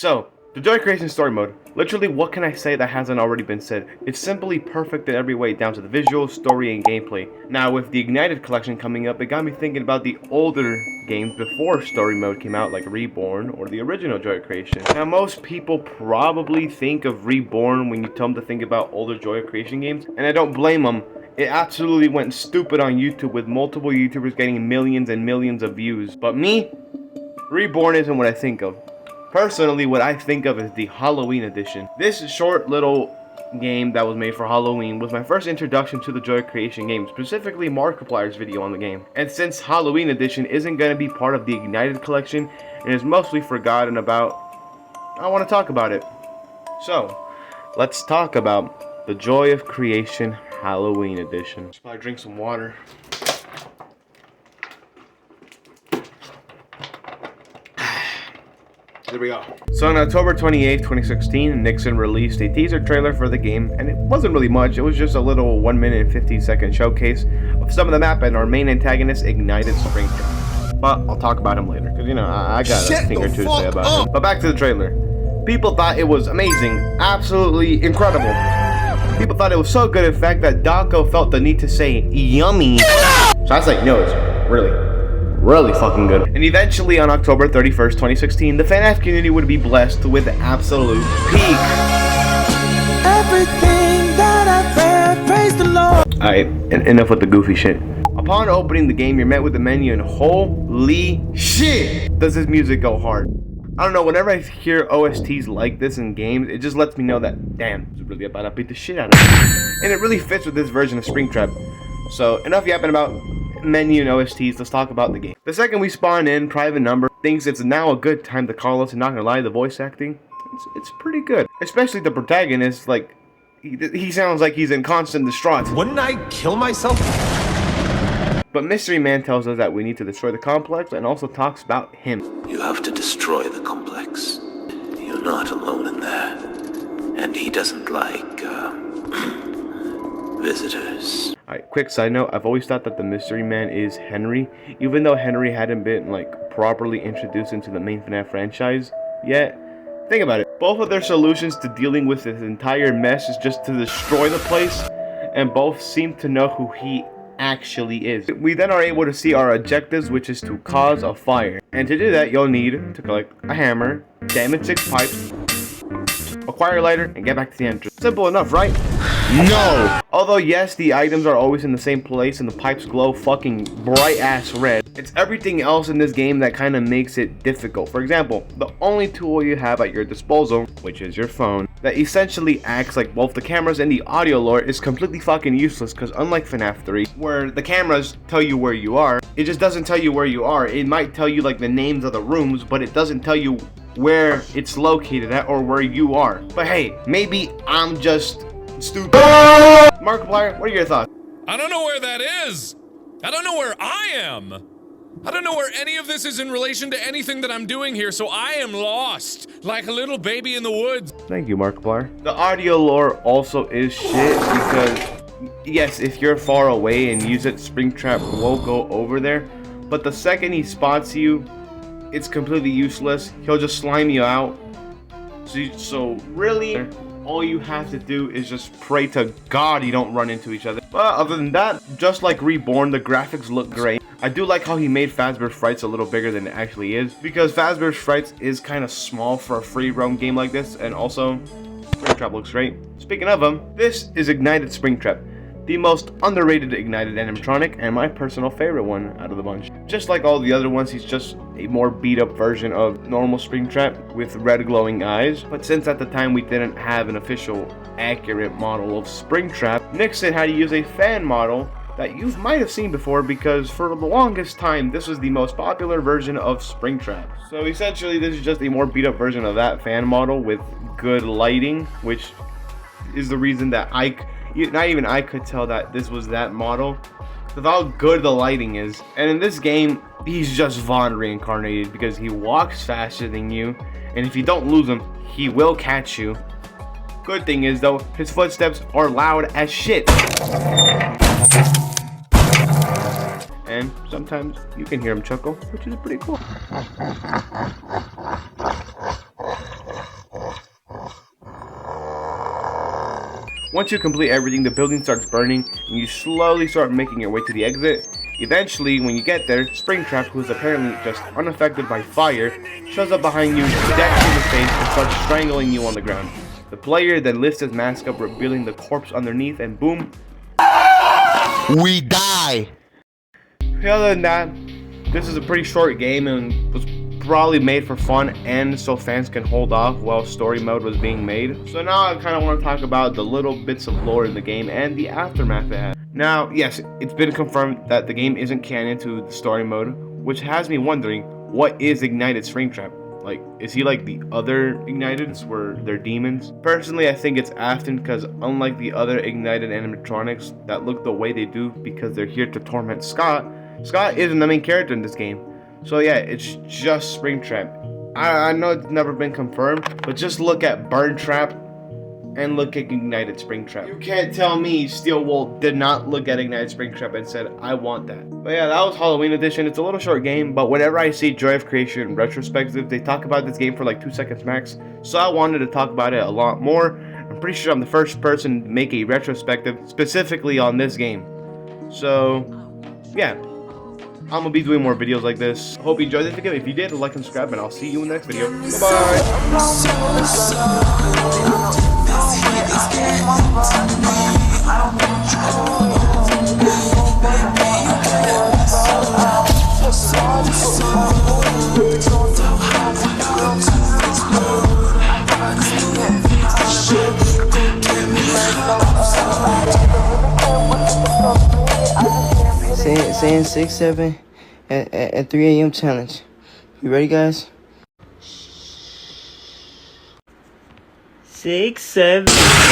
So, the Joy Creation Story Mode. Literally, what can I say that hasn't already been said? It's simply perfect in every way, down to the visuals, story, and gameplay. Now, with the Ignited collection coming up, it got me thinking about the older games before Story Mode came out, like Reborn or the original Joy Creation. Now, most people probably think of Reborn when you tell them to think about older Joy Creation games, and I don't blame them. It absolutely went stupid on YouTube, with multiple YouTubers getting millions and millions of views. But me, Reborn isn't what I think of. Personally, what I think of is the Halloween edition. This short little game that was made for Halloween was my first introduction to the Joy Creation game, specifically Markiplier's video on the game. And since Halloween edition isn't going to be part of the Ignited collection and is mostly forgotten about, I want to talk about it. So, let's talk about the Joy of Creation Halloween edition. Should probably drink some water. There we go. So on October 28, 2016, Nixon released a teaser trailer for the game, and it wasn't really much. It was just a little 1 minute and 50-second showcase of some of the map and our main antagonist, Ignited Springtrap. But I'll talk about him later, because, you know, I got a thing or two to say about him. But back to the trailer. People thought it was amazing, absolutely incredible. People thought it was so good, in fact, that Daco felt the need to say, yummy. So I was like, no, it's really fucking good. And eventually on October 31st, 2016, the Fnaf community would be blessed with absolute peak. Everything that I read, praise the Lord. Alright, enough with the goofy shit. Upon opening the game, you're met with the menu and holy shit, does this music go hard. I don't know, whenever I hear OSTs like this in games, it just lets me know that, damn, it's really about to beat the shit out of it. And it really fits with this version of Springtrap. So, enough yapping about menu and OSTs, let's talk about the game. The second we spawn in, Private Number thinks it's now a good time to call us, and not gonna lie, the voice acting, it's pretty good. Especially the protagonist, like, he sounds like he's in constant distraught. Wouldn't I kill myself? But Mystery Man tells us that we need to destroy the complex, and also talks about him. You have to destroy the complex. You're not alone in there. And he doesn't like, visitors. Alright, quick side note, I've always thought that the Mystery Man is Henry, even though Henry hadn't been, like, properly introduced into the main FNAF franchise yet. Think about it. Both of their solutions to dealing with this entire mess is just to destroy the place, and both seem to know who he actually is. We then are able to see our objectives, which is to cause a fire. And to do that, you'll need to collect a hammer, damage 6 pipes, acquire a lighter, and get back to the entrance. Simple enough, right? No! Although yes, the items are always in the same place and the pipes glow fucking bright ass red, it's everything else in this game that kind of makes it difficult. For example, the only tool you have at your disposal, which is your phone, that essentially acts like both the cameras and the audio lure, is completely fucking useless, because unlike FNAF 3, where the cameras tell you where you are, it just doesn't tell you where you are. It might tell you like the names of the rooms, but it doesn't tell you where it's located at or where you are. But hey, maybe I'm just stupid. Markiplier, what are your thoughts? I don't know where that is. I don't know where I am. I don't know where any of this is in relation to anything that I'm doing here, so I am lost, like a little baby in the woods. Thank you, Markiplier. The audio lore also is shit, because yes, if you're far away and use it, Springtrap will go over there, but the second he spots you, it's completely useless. He'll just slime you out. So really, all you have to do is just pray to God you don't run into each other. But other than that, just like Reborn, the graphics look great. I do like how he made Fazbear's Frights a little bigger than it actually is, because Fazbear's Frights is kind of small for a free roam game like this, and also Springtrap looks great. Speaking of them, this is Ignited Springtrap, the most underrated Ignited animatronic and my personal favorite one out of the bunch. Just like all the other ones, he's just a more beat up version of normal Springtrap with red glowing eyes. But since at the time we didn't have an official accurate model of Springtrap, Nixon had to use a fan model that you might have seen before, because for the longest time this was the most popular version of Springtrap. So essentially this is just a more beat up version of that fan model with good lighting, which is the reason that not even I could tell that this was that model, of how good the lighting is. And in this game, he's just Vaughn reincarnated, because he walks faster than you, and if you don't lose him, he will catch you. Good thing is though, his footsteps are loud as shit. And sometimes you can hear him chuckle, which is pretty cool. Once you complete everything, the building starts burning, and you slowly start making your way to the exit. Eventually, when you get there, Springtrap, who is apparently just unaffected by fire, shows up behind you, decks you in the face, and starts strangling you on the ground. The player then lifts his mask up, revealing the corpse underneath, and boom, we die. other than that, this is a pretty short game and was probably made for fun and so fans can hold off while story mode was being made. So now I kind of want to talk about the little bits of lore in the game and the aftermath it had. Now, yes, it's been confirmed that the game isn't canon to the story mode, which has me wondering, what is Ignited Springtrap? Like, is he like the other Igniteds where they're demons? Personally, I think it's Afton because unlike the other Ignited animatronics that look the way they do because they're here to torment Scott, Scott isn't the main character in this game. So yeah, it's just Springtrap. I know it's never been confirmed, but just look at Burn Trap and look at Ignited Springtrap. You can't tell me Steel Wool did not look at Ignited Springtrap and said, I want that. But yeah, that was Halloween edition. It's a little short game, but whenever I see Joy of Creation Retrospective, they talk about this game for like 2 seconds max. So I wanted to talk about it a lot more. I'm pretty sure I'm the first person to make a retrospective specifically on this game. So yeah, I'm gonna be doing more videos like this. Hope you enjoyed this video. If you did, like and subscribe, and I'll see you in the next video. Saying 6-7 at 3 a.m. challenge. You ready, guys? 6-7.